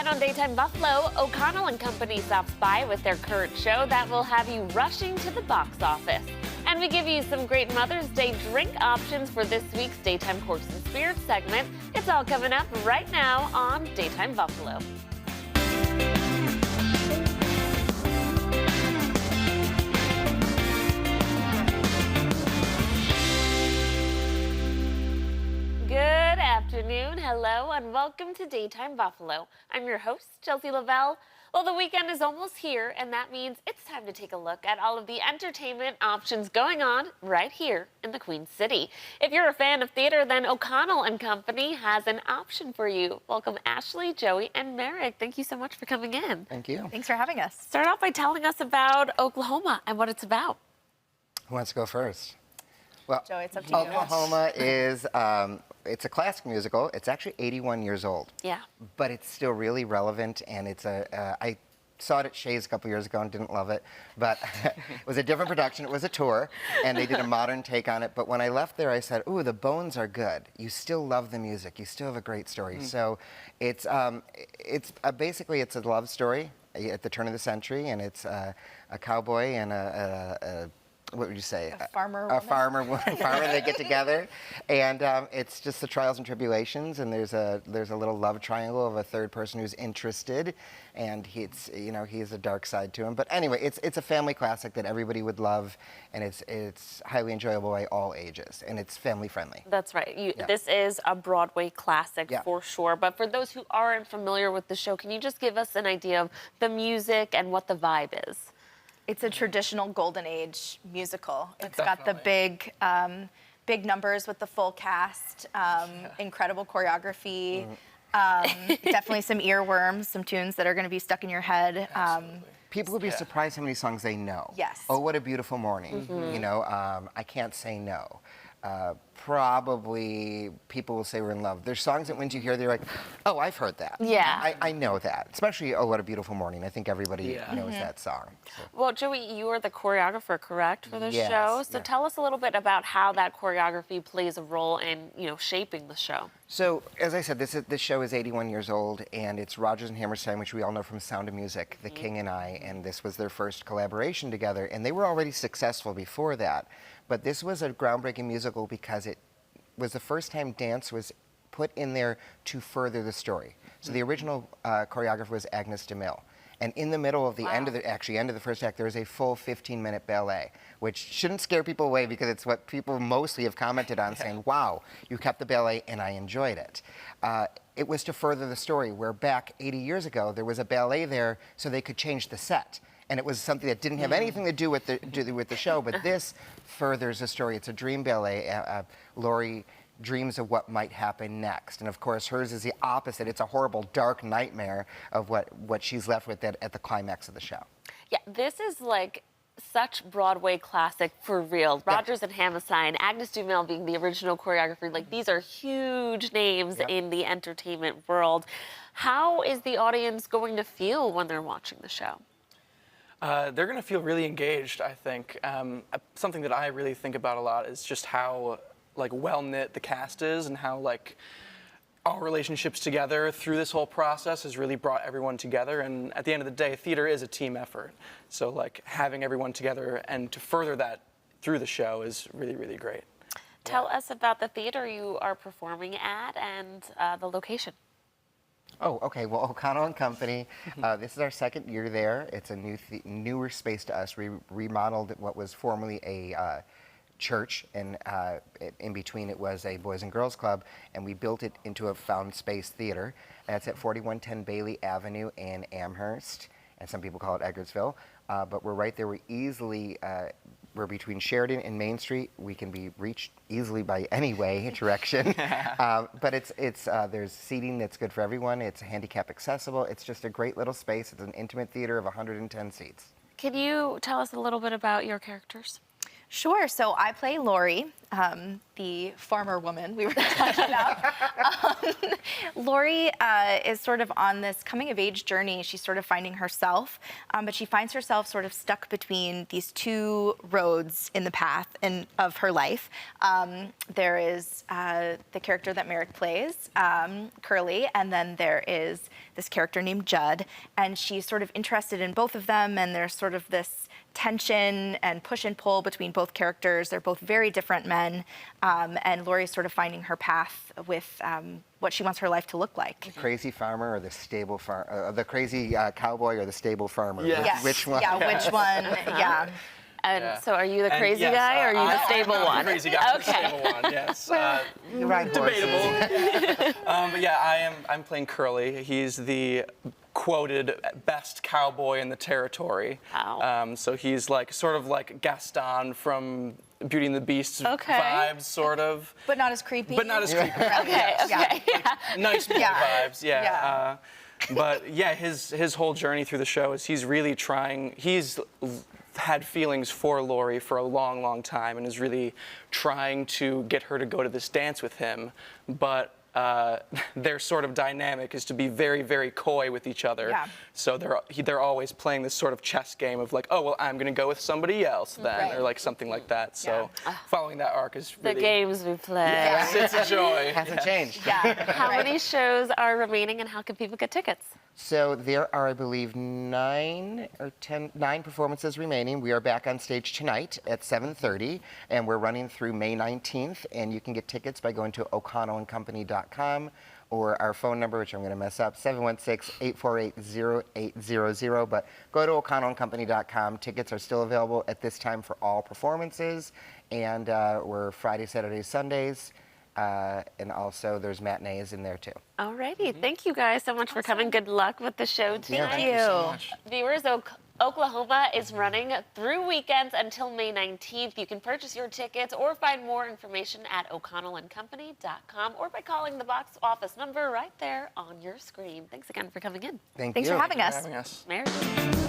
Tonight on Daytime Buffalo, O'Connell and Company stops by with their current show that will have you rushing to the box office. And we give you some great Mother's Day drink options for this week's Daytime Corks and Spirits segment. It's all coming up right now on Daytime Buffalo. Good afternoon, hello, and welcome to Daytime Buffalo. I'm your host, Chelsea Lavelle. Well, the weekend is almost here, and that means it's time to take a look at all of the entertainment options going on right here in the Queen City. If you're a fan of theater, then O'Connell and Company has an option for you. Welcome, Ashley, Joey, and Merrick. Thank you so much for coming in. Thank you. Thanks for having us. Start off by telling us about Oklahoma and what it's about. Who wants to go first? Well, Joey, it's up to you. Oklahoma is, it's a classic musical. It's actually 81 years old. Yeah. But it's still really relevant, and it's I saw it at Shays a couple years ago and didn't love it, but it was a different production. It was a tour, and they did a modern take on it. But when I left there, I said, ooh, the bones are good. You still love the music. You still have a great story. So it's basically, it's a love story at the turn of the century, and it's a cowboy and a what would you say? A farmer A farmer, they get together, and it's just the trials and tribulations. And there's a little love triangle of a third person who's interested, and he has a dark side to him. But anyway, it's a family classic that everybody would love, and it's highly enjoyable by all ages, and it's family friendly. That's right. This is a Broadway classic for sure. But for those who aren't familiar with the show, can you just give us an idea of the music and what the vibe is? It's a traditional Golden Age musical. It's got the big numbers with the full cast, incredible choreography, definitely some earworms, some tunes that are going to be stuck in your head. People would be surprised how many songs they know. Yes. Oh, What a Beautiful Morning. You know, I Can't Say No. Probably people will say We're in Love. There's songs that once you hear, they're like, oh, I've heard that. Yeah. I know that. Especially Oh, What a Beautiful Morning. I think everybody knows that song. So. Well, Joey, you are the choreographer, correct, for the Yes, show? So yeah. tell us a little bit about how that choreography plays a role in, shaping the show. So, as I said, this show is 81 years old, and it's Rodgers and Hammerstein, which we all know from Sound of Music, The King and I, and this was their first collaboration together, and they were already successful before that. But this was a groundbreaking musical because it was the first time dance was put in there to further the story. So the original choreographer was Agnes DeMille. And in the middle of the end of the first act, there was a full 15-minute ballet, which shouldn't scare people away because it's what people mostly have commented on, saying, wow, you kept the ballet and I enjoyed it. It was to further the story, where back 80 years ago, there was a ballet there so they could change the set. And it was something that didn't have anything to do with the show, but this furthers the story. It's a dream ballet. Laurie dreams of what might happen next. And of course, hers is the opposite. It's a horrible, dark nightmare of what she's left with at the climax of the show. Yeah, this is like such Broadway classic for real. Rodgers and Hammerstein, Agnes DeMille being the original choreographer, like these are huge names in the entertainment world. How is the audience going to feel when they're watching the show? They're going to feel really engaged, I think. Something that I really think about a lot is just how well-knit the cast is, and how our relationships together through this whole process has really brought everyone together. And at the end of the day, theater is a team effort. So having everyone together and to further that through the show is really, really great. Tell us about the theater you are performing at and the location. Oh, okay. Well, O'Connell and Company, this is our second year there. It's a newer space to us. We remodeled what was formerly a church, and in between it was a Boys and Girls Club, and we built it into a found space theater. And it's at 4110 Bailey Avenue in Amherst, and some people call it Edgardsville. But we're right there. We're between Sheridan and Main Street. We can be reached easily by any direction. But there's seating that's good for everyone. It's handicap accessible. It's just a great little space. It's an intimate theater of 110 seats. Can you tell us a little bit about your characters? Sure. So I play Lori, the farmer woman we were talking about. Lori is sort of on this coming of age journey. She's sort of finding herself, but she finds herself sort of stuck between these two roads in the path of her life. There is the character that Merrick plays, Curly, and then there is this character named Judd, and she's sort of interested in both of them, and there's sort of this tension and push and pull between both characters. They're both very different men, and Lori's sort of finding her path with what she wants her life to look like. The crazy farmer or the stable the crazy cowboy or the stable farmer? Yes. Yes. Which one? Yeah, which one? Yeah. And so, are you the And crazy yes, guy, or are you the I stable am the one? crazy guy, I'm the Okay. stable one. Yes. You ride horses. Debatable. But yeah, I'm playing Curly. He's the quoted best cowboy in the territory. Wow. So he's like sort of like Gaston from Beauty and the Beast Okay. vibes, sort of. But not as creepy. But not as creepy. Okay. Yeah. Nice boy Yeah. vibes, yeah. Yeah. But yeah, his whole journey through the show is he's really trying. He's had feelings for Lori for a long, long time, and is really trying to get her to go to this dance with him. But their sort of dynamic is to be very, very coy with each other. Yeah. So they're always playing this sort of chess game of like, oh well, I'm gonna go with somebody else then, Right. or like something like that. So following that arc is The really games we play. Yes, it's a joy. Hasn't changed. Yeah. How many shows are remaining, and how can people get tickets? So there are, I believe, 9 performances remaining. We are back on stage tonight at 7:30, and we're running through May 19th. And you can get tickets by going to o'connellandcompany.com or our phone number, which I'm going to mess up, 716-848-0800. But go to o'connellandcompany.com. Tickets are still available at this time for all performances, and we're Friday, Saturday, Sundays. And also there's matinees in there too. Alrighty, thank you guys so much for coming. Good luck with the show tonight. thank you so much. Viewers, Oklahoma is running through weekends until May 19th. You can purchase your tickets or find more information at o'connellandcompany.com or by calling the box office number right there on your screen. Thanks again for coming in. Thank Thanks you. for having us. Having us. Meredith.